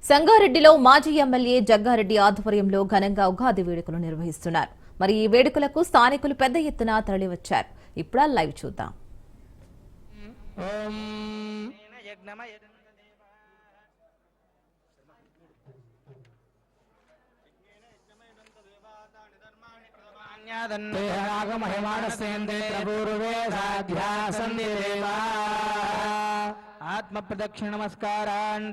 సంగారెడ్డిలో మాజీ ఎమ్మెల్యే జగ్గారెడ్డి ఆధ్వర్యంలో ఘనంగా ఉగాది వేడుకలు నిర్వహిస్తున్నారు. మరి ఈ వేడుకలకు స్థానికులు పెద్ద ఎత్తున తరలివచ్చారు. ఇప్పుడు లైవ్ చూద్దాం. ఆత్మ ప్రదక్షిణ నమస్కారాన్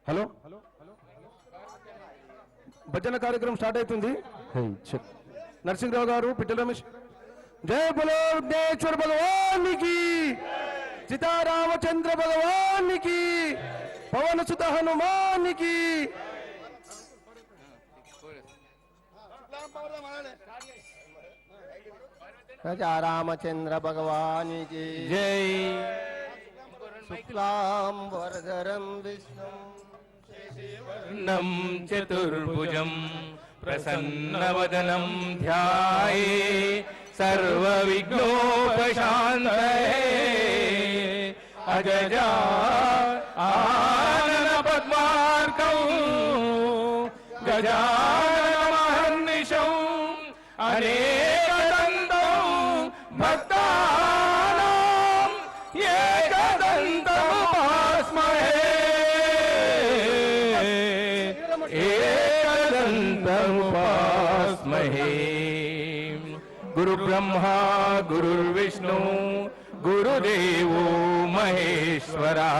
హలో భజన కార్యక్రమం స్టార్ట్ అవుతుంది. నరసింహరావు గారు, పిట్టల రమేష్. జయ బలో విఘ్నేశ్వర భగవానికి, సీతారామచంద్ర భగవానికి, పవన సుత హనుమానికి. రామచంద్ర భగవానికి జై. శుక్లాం వరదరం విష్ణుం నం చతుర్భుజం ప్రసన్నవదనం ధ్యాయే సర్వ విఘ్నోపశాంతయే అజజా ఆనన పద్మార్కం గజాననమహర్నిశం అనేకదంతం భక్తానాం ఏకదంతముపాస్మహే ఏకదంతముపాస్మహే. గురు బ్రహ్మా గురుర్విష్ణు గురుదేవో మహేశ్వరా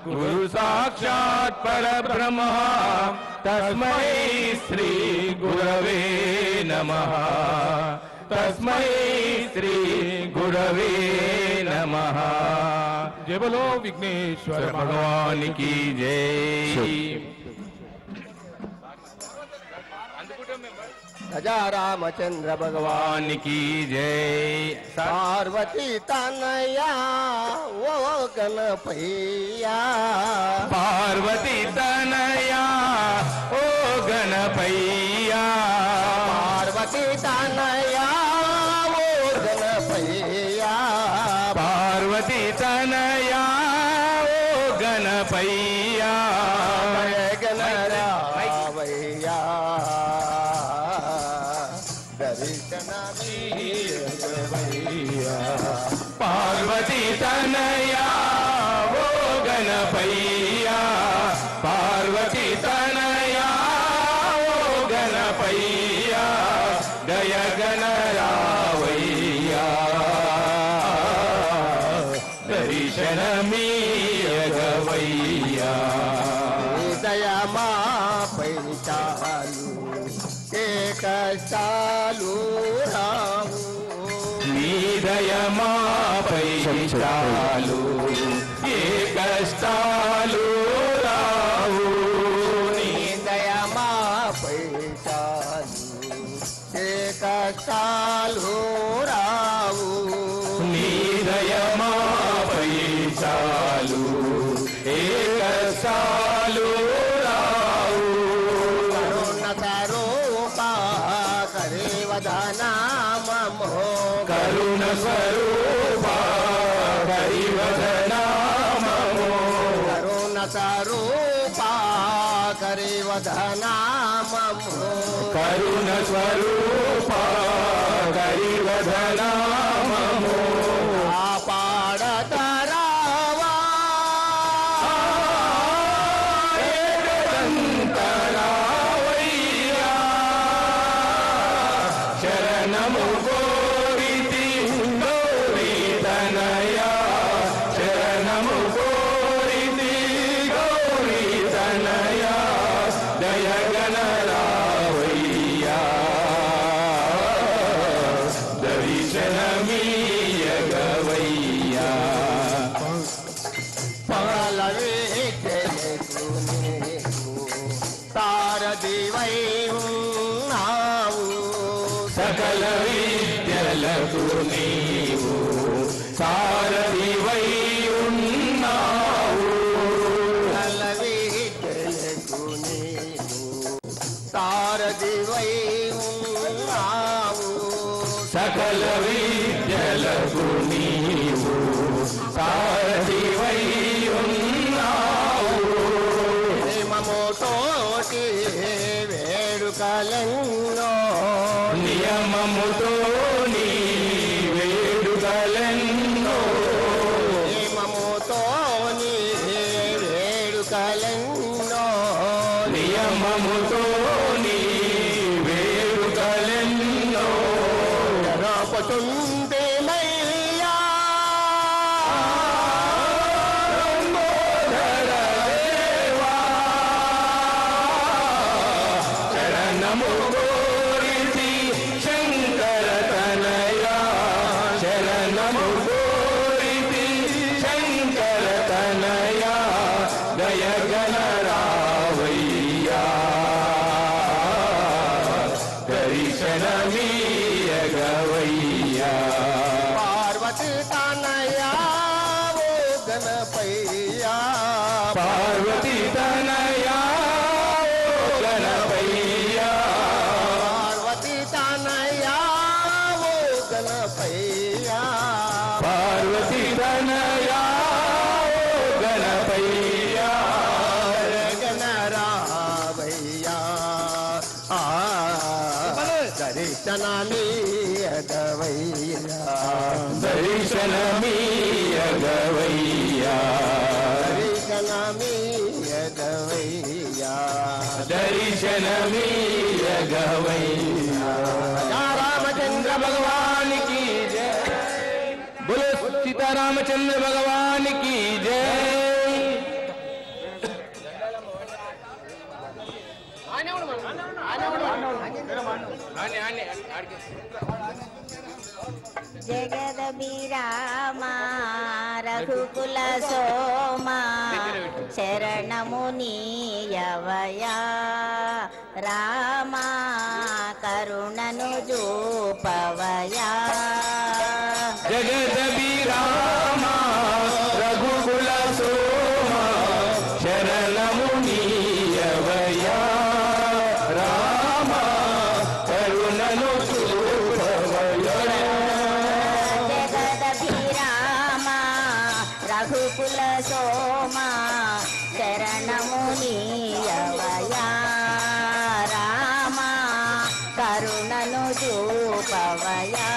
గురు సాక్షాత్ పరబ్రహ్మ తస్మై శ్రీ గురవే నమః. తస్మై శ్రీ గురవే నమః. జయ బలో విఘ్నేశ్వర భగవానికి జై. గజా రామచంద్ర భగవానికి జై. పార్వతీ తనయా ఓ గణపయ్యా, పార్వతీ తనయా ఓ గణపయ్యా, పార్వతీ తనయా ఓ గణపయ్యా, పార్వతీ తనయా ఓ గణపయ్యా. గణరావయ్యా దర్శనమీయవయ్యా. పార్వతీ తనయా ఓ గణపయ్యా, పార్వతీ తనయా ఓ గణపయ్యా. గయ గణరావయ్యా దర్శనమీయగవయ్యా. దయమాపై చాలు ఏ కష్టాలు రావు, నీ దయమాపై చాలు ఏ కష్టాలు రావు. నీ దయమాపై చాలు ఏ కష్టాలు రావు, నీ దయమాపై చాలు ఏ కష్టాలు రావు. కరుణత రూపా కరివదనామమో, కరుణ స్వరూపా కరివదనామమో, కరుణత రూపా కరివదనామమో, కరుణ స్వరూపా కరివదనామమో. కాపాడతరావా ఏకదంతరావయ్యా శరణము గో దర్శనమీయగవయ్యా సకల విద్యలకు నీవు సారథివై ఉన్నావు సకల విద్యలకు నీవు సారథివై ఉన్నావు సకల విద్యలకు నీవు సారథివై ఉన్నావు సకల విద్యలకు నీవు సారథివై ఉన్నావు నియమముతోటి వేడుకలెన్నో నియమముతో నీ వేడుకలెన్నో నియమముతో నీ వేడుకలెన్నో నియమముతో నీ వేడుకలెన్నో జరపచుండేనయ్యా శరణము కోరితి శంకర తనయా శరణము కోరితి శంకర తనయా దయగణ రావయ్యా దర్శనమీయగవయ్యా పార్వతి తనయా ఓ గణపయ్యా పార్వతి తనయా ఓ గణపయ్యా పార్వతి తనయా ఓ గణపయ్యా పార్వతి తనయా ఓ గణపయ్యా గణరావయ్యా దర్శనమీయగవయ్యా దర్శనమీయగవయ్యా దర్శనమీయగవయ్యా దర్శనమీయగవయ్యా రామచంద్ర भगवान की जय बोलो सीतारामचंद्र भगवान की जय జగదభిరామా రఘుకుల సోమా శరణమునీయవయా రామా కరుణను చూపవయా జగదభిరామా రఘుకుల సోమా శరణమునీయవయా రామా కరుణను చూపవయా జగదభిరామా రఘుకుల సోమా శరణమునీయవయా రామా కరుణను చూపవయా